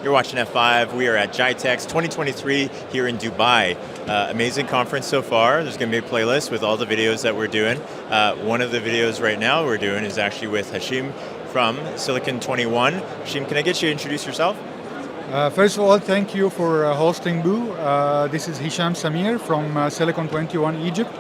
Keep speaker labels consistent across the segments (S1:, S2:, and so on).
S1: You're watching F5. We are at GITEX 2023 here in Dubai. Amazing conference so far. There's going to be a playlist with all the videos that we're doing. One of the videos right now we're doing is actually with Hashim from Silicon21. Hashim, can I get you to introduce yourself?
S2: First of all, thank you for hosting Boo. This is Hisham Samir from Silicon21 Egypt.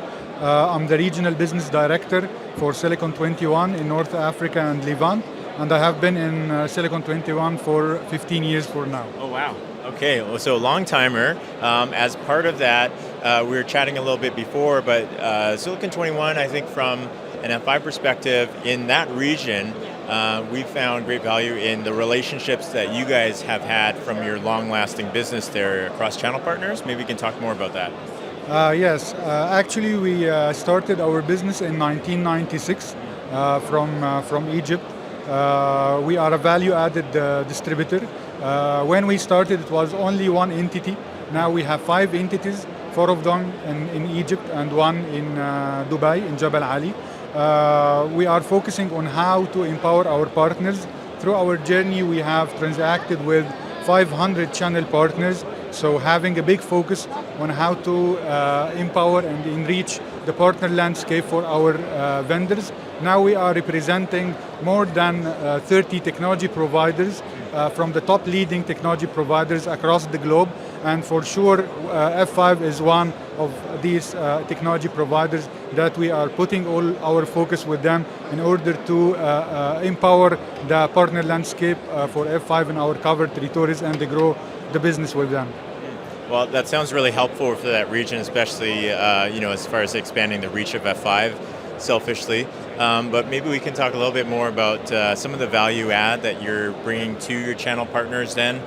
S2: I'm the Regional Business Director for Silicon21 in North Africa and Levant, and I have been in Silicon21 for 15 years for now.
S1: Oh, wow. Okay, well, so long timer. As part of that, we were chatting a little bit before, but Silicon21, I think from an F5 perspective, in that region, we found great value in the relationships that you guys have had from your long-lasting business there across channel partners. Maybe we can talk more about that.
S2: Yes, actually we started our business in 1996 from Egypt. We are a value-added distributor. When we started, it was only one entity. Now we have 5 entities, 4 of them in Egypt and 1 in Dubai, in Jabal Ali. We are focusing on how to empower our partners. Through our journey, we have transacted with 500 channel partners, so having a big focus on how to empower and enrich the partner landscape for our vendors. Now we are representing more than 30 technology providers from the top leading technology providers across the globe, and for sure F5 is one of these technology providers that we are putting all our focus with them in order to empower the partner landscape for F5 in our covered territories and to grow the business with them.
S1: Well, that sounds really helpful for that region, especially as far as expanding the reach of F5 selfishly. But maybe we can talk a little bit more about some of the value add that you're bringing to your channel partners then,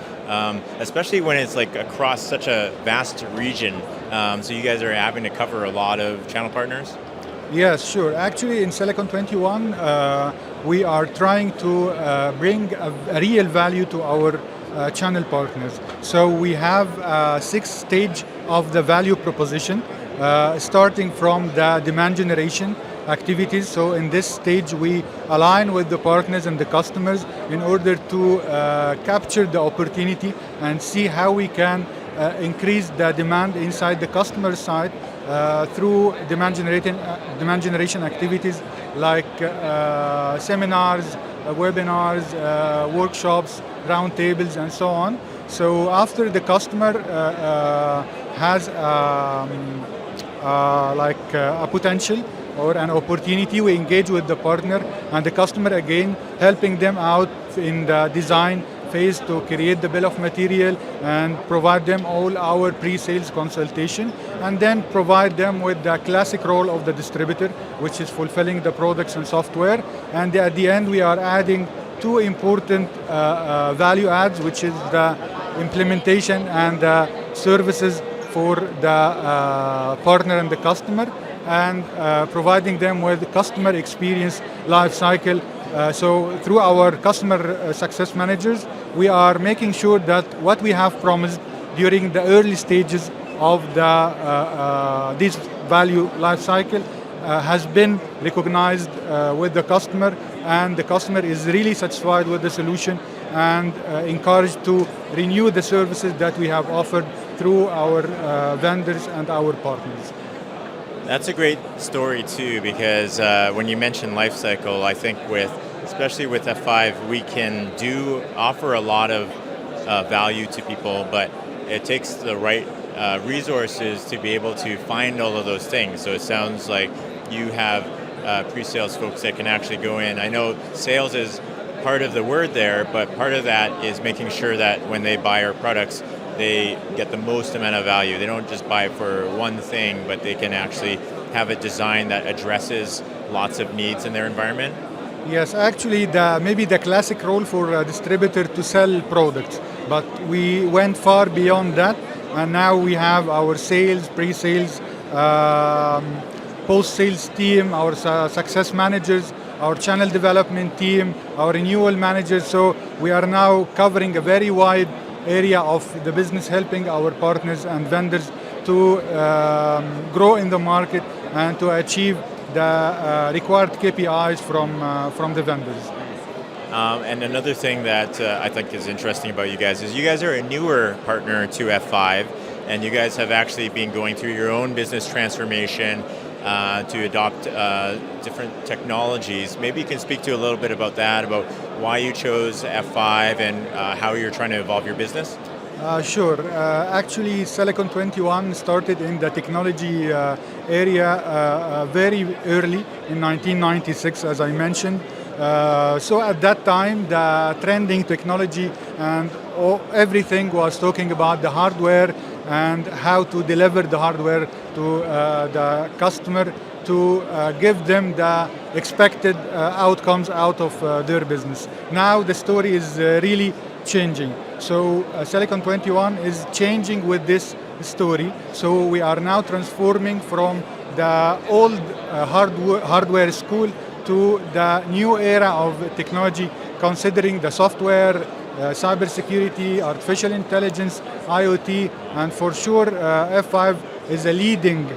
S1: especially when it's like across such a vast region. So you guys are having to cover a lot of channel partners?
S2: Yes, sure. Actually, in Silicon21, we are trying to bring a real value to our channel partners. So we have 6 stages of the value proposition, starting from the demand generation activities. So in this stage, we align with the partners and the customers in order to capture the opportunity and see how we can increase the demand inside the customer side through demand generation activities like seminars, webinars, workshops, roundtables, and so on. So after the customer has a potential or an opportunity, we engage with the partner and the customer again, helping them out in the design phase to create the bill of material and provide them all our pre-sales consultation, and then provide them with the classic role of the distributor, which is fulfilling the products and software. And at the end, we are adding 2 important value adds, which is the implementation and the services for the partner and the customer, and providing them with customer experience life cycle. So through our customer success managers, we are making sure that what we have promised during the early stages of this value life cycle has been recognized with the customer, and the customer is really satisfied with the solution and encouraged to renew the services that we have offered through our vendors and our partners.
S1: That's a great story too, because when you mention life cycle, I think especially with F5, we can offer a lot of value to people, but it takes the right resources to be able to find all of those things. So it sounds like you have pre-sales folks that can actually go in. I know sales is part of the word there, but part of that is making sure that when they buy our products, they get the most amount of value. They don't just buy for one thing, but they can actually have a design that addresses lots of needs in their environment.
S2: Yes, actually, maybe the classic role for a distributor to sell products, but we went far beyond that, and now we have our sales, pre-sales, post-sales team, our success managers, our channel development team, our renewal managers. So we are now covering a very wide area of the business, helping our partners and vendors to grow in the market and to achieve the required KPIs from the vendors.
S1: And another thing that I think is interesting about you guys is you guys are a newer partner to F5, and you guys have actually been going through your own business transformation to adopt different technologies. Maybe you can speak to a little bit about that, about why you chose F5 and how you're trying to evolve your business.
S2: Sure. Actually, Silicon21 started in the technology area very early in 1996, as I mentioned. So at that time, the trending technology and everything was talking about the hardware and how to deliver the hardware to the customer to give them the expected outcomes out of their business. Now the story is really changing. So Silicon21 is changing with this story. So we are now transforming from the old hardware school to the new era of technology, considering the software, cybersecurity, artificial intelligence, IoT, and for sure F5 is a leading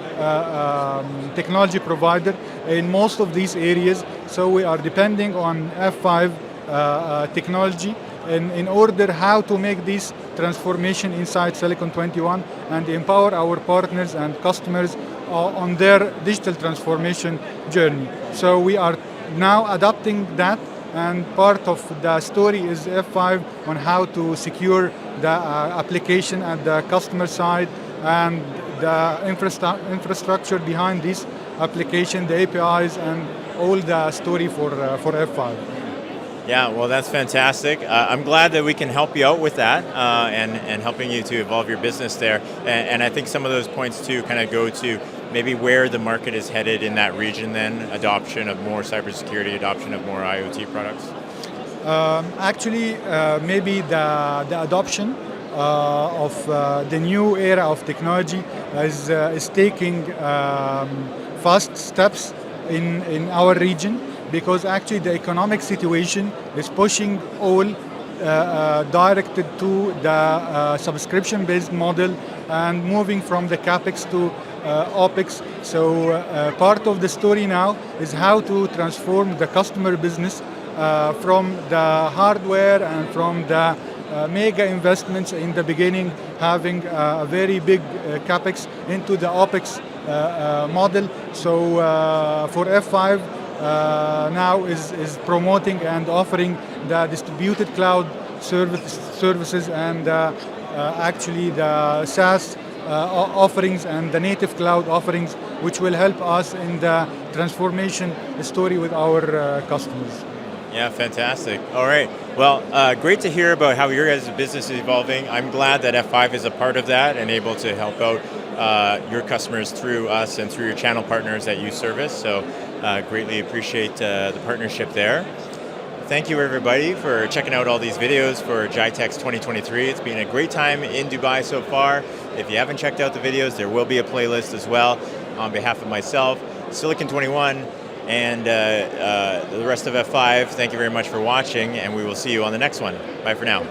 S2: technology provider in most of these areas. So we are depending on F5 technology in order how to make this transformation inside Silicon21 and empower our partners and customers on their digital transformation journey. So we are now adopting that, and part of the story is F5 on how to secure the application at the customer side and the infrastructure behind this application, the APIs, and all the story for F5.
S1: Yeah, well, that's fantastic. I'm glad that we can help you out with that and helping you to evolve your business there. And I think some of those points too kind of go to maybe where the market is headed in that region then, adoption of more cybersecurity, adoption of more IoT products.
S2: Actually, maybe the adoption of the new era of technology is taking fast steps in our region, because actually the economic situation is pushing all directed to the subscription-based model and moving from the CapEx to OpEx. So part of the story now is how to transform the customer business from the hardware and from the mega investments in the beginning, having a very big CapEx into the OpEx model. So for F5, now is promoting and offering the distributed cloud services and actually the SaaS offerings and the native cloud offerings, which will help us in the transformation story with our customers.
S1: Yeah, fantastic. All right. Well, great to hear about how your guys' business is evolving. I'm glad that F5 is a part of that and able to help out your customers through us and through your channel partners that you service. So greatly appreciate the partnership there. Thank you, everybody, for checking out all these videos for GITEX 2023. It's been a great time in Dubai so far. If you haven't checked out the videos, there will be a playlist as well. On behalf of myself, Silicon21, and the rest of F5, thank you very much for watching, and we will see you on the next one. Bye for now.